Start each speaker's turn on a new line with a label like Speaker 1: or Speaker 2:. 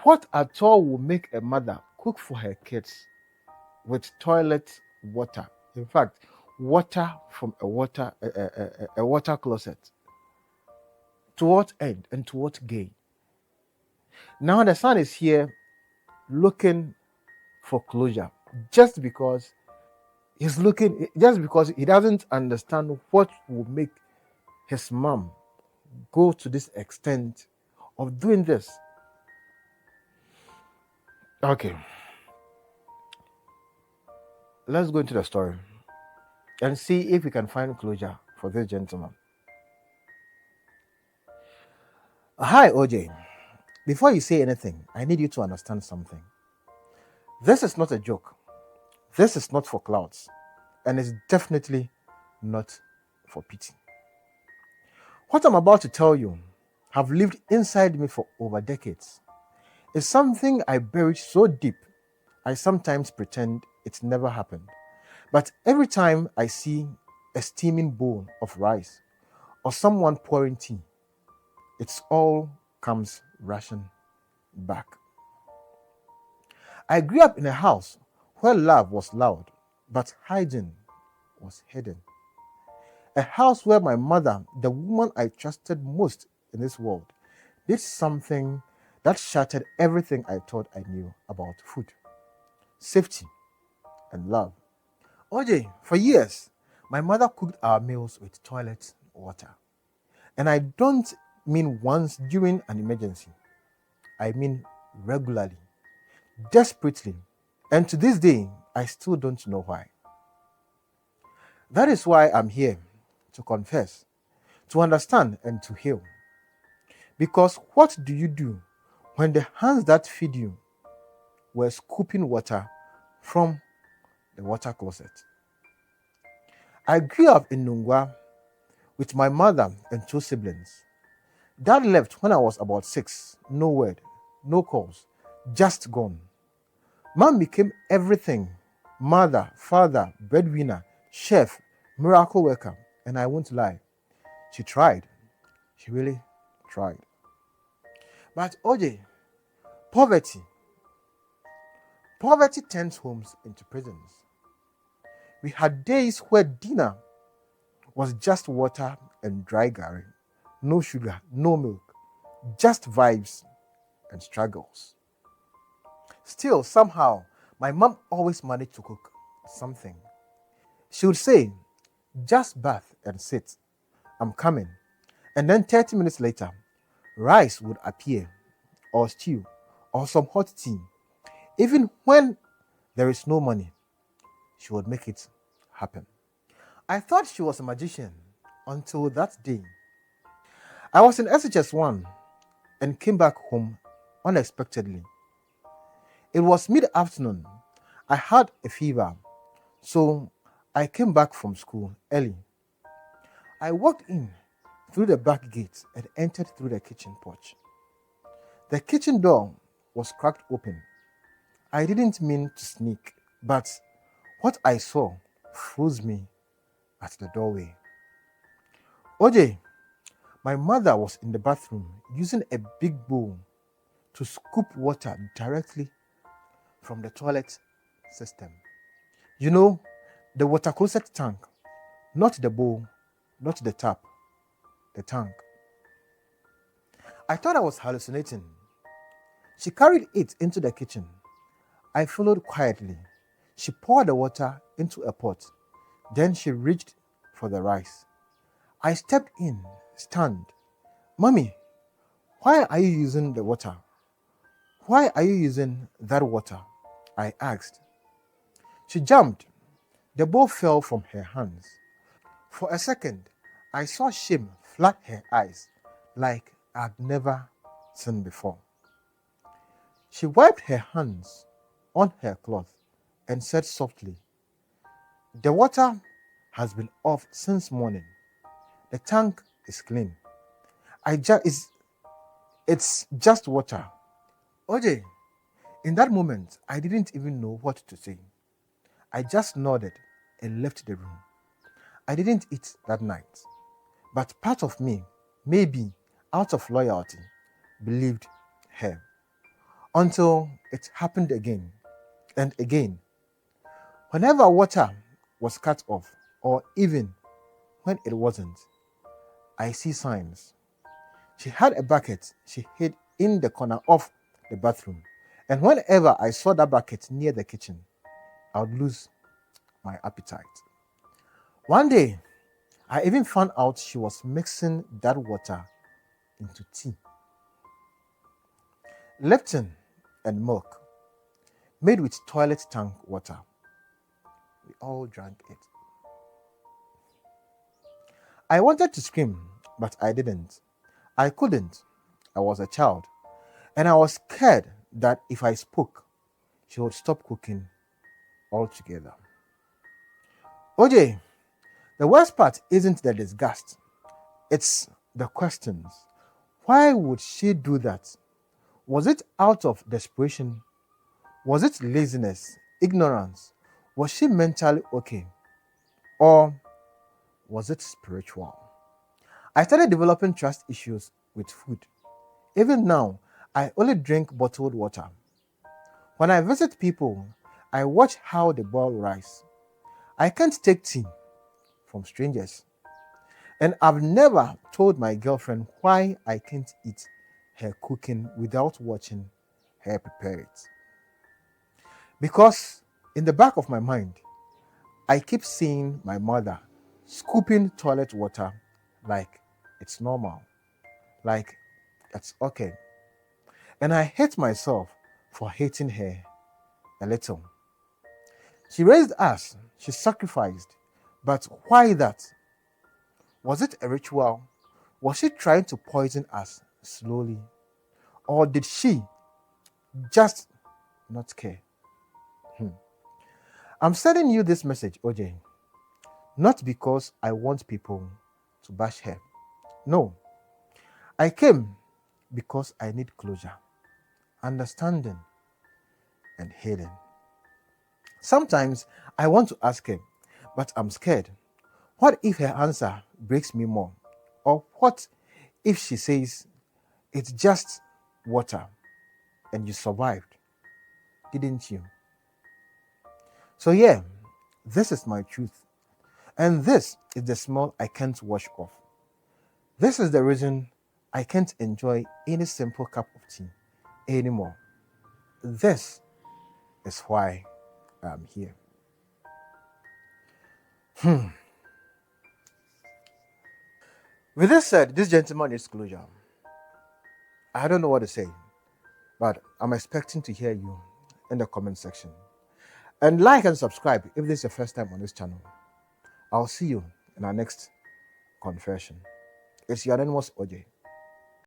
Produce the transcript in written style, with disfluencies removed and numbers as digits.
Speaker 1: What at all will make a mother cook for her kids with toilet water? In fact, water from a water closet. To what end and to what gain? Now the son is here looking for closure just because he doesn't understand what will make his mom go to this extent of doing this. Okay, let's go into the story and see if we can find closure for this gentleman. Hi, OJ. Before you say anything, I need you to understand something. This is not a joke. This is not for clouds. And it's definitely not for pity. What I'm about to tell you have lived inside me for over decades. It's something I buried so deep, I sometimes pretend it never happened. But every time I see a steaming bowl of rice or someone pouring tea, it all comes rushing back. I grew up in a house where love was loud, but hygiene was hidden. A house where my mother, the woman I trusted most in this world, did something that shattered everything I thought I knew about food, safety, and love. OJ, for years, my mother cooked our meals with toilet water. And I don't mean once during an emergency. I mean regularly, desperately. And to this day, I still don't know why. That is why I'm here to confess, to understand, and to heal. Because what do you do when the hands that feed you were scooping water from the water closet? I grew up in Nungwa with my mother and two siblings. Dad left when I was about 6. No word, no calls, just gone. Mom became everything: mother, father, breadwinner, chef, miracle worker. And I won't lie, she tried. She really tried. But OJ, poverty. Poverty turns homes into prisons. We had days where dinner was just water and dry gari. No sugar, no milk, just vibes and struggles. Still, somehow, my mom always managed to cook something. She would say, just bath and sit. I'm coming. And then 30 minutes later, rice would appear, or stew, or some hot tea. Even when there is no money, she would make it happen. I thought she was a magician until that day. I was in SHS 1 and came back home unexpectedly. It was mid-afternoon. I had a fever, so I came back from school early. I walked in through the back gate and entered through the kitchen porch. The kitchen door was cracked open. I didn't mean to sneak, but what I saw froze me at the doorway. OJ, my mother was in the bathroom using a big bowl to scoop water directly from the toilet system. You know, the water closet tank, not the bowl, not the tap, the tank. I thought I was hallucinating. She carried it into the kitchen. I followed quietly. She poured the water into a pot. Then she reached for the rice. I stepped in, stunned. Mommy, why are you using the water? Why are you using that water? I asked. She jumped. The bowl fell from her hands. For a second, I saw shame flood her eyes like I'd never seen before. She wiped her hands on her cloth and said softly, "The water has been off since morning. The tank is clean. It's just water." OJ, in that moment, I didn't even know what to say. I just nodded and left the room. I didn't eat that night, but part of me, maybe out of loyalty, believed her. until it happened again and again. Whenever water was cut off, or even when it wasn't, I see signs. She had a bucket she hid in the corner of the bathroom, and whenever I saw that bucket near the kitchen, I would lose my appetite. One day, I even found out she was mixing that water into tea. Lipton and milk, made with toilet tank water. We all drank it. I wanted to scream, but I didn't. I couldn't. I was a child, and I was scared that if I spoke, she would stop cooking altogether. OJ, the worst part isn't the disgust, it's the questions. Why would she do that? Was it out of desperation? Was it laziness, ignorance? Was she mentally okay? Or was it spiritual? I started developing trust issues with food. Even now, I only drink bottled water. When I visit people, I watch how they boil rice. I can't take tea from strangers. And I've never told my girlfriend why I can't eat her cooking without watching her prepare it. Because in the back of my mind, I keep seeing my mother scooping toilet water like it's normal, like it's okay. And I hate myself for hating her a little. She raised us, she sacrificed, but why that? Was it a ritual? Was she trying to poison us slowly? Or did she just not care? I'm sending you this message, OJ, not because I want people to bash her. No, I came because I need closure, understanding, and healing. Sometimes I want to ask her, but I'm scared. What if her answer breaks me more? Or what if she says, it's just water and you survived, didn't you? So, yeah, this is my truth. And this is the smell I can't wash off. This is the reason I can't enjoy any simple cup of tea anymore. This is why I'm here. With this said, this gentleman is closure. I don't know what to say, but I'm expecting to hear you in the comment section. And like and subscribe if this is your first time on this channel. I'll see you in our next confession. It's your anonymous OJ.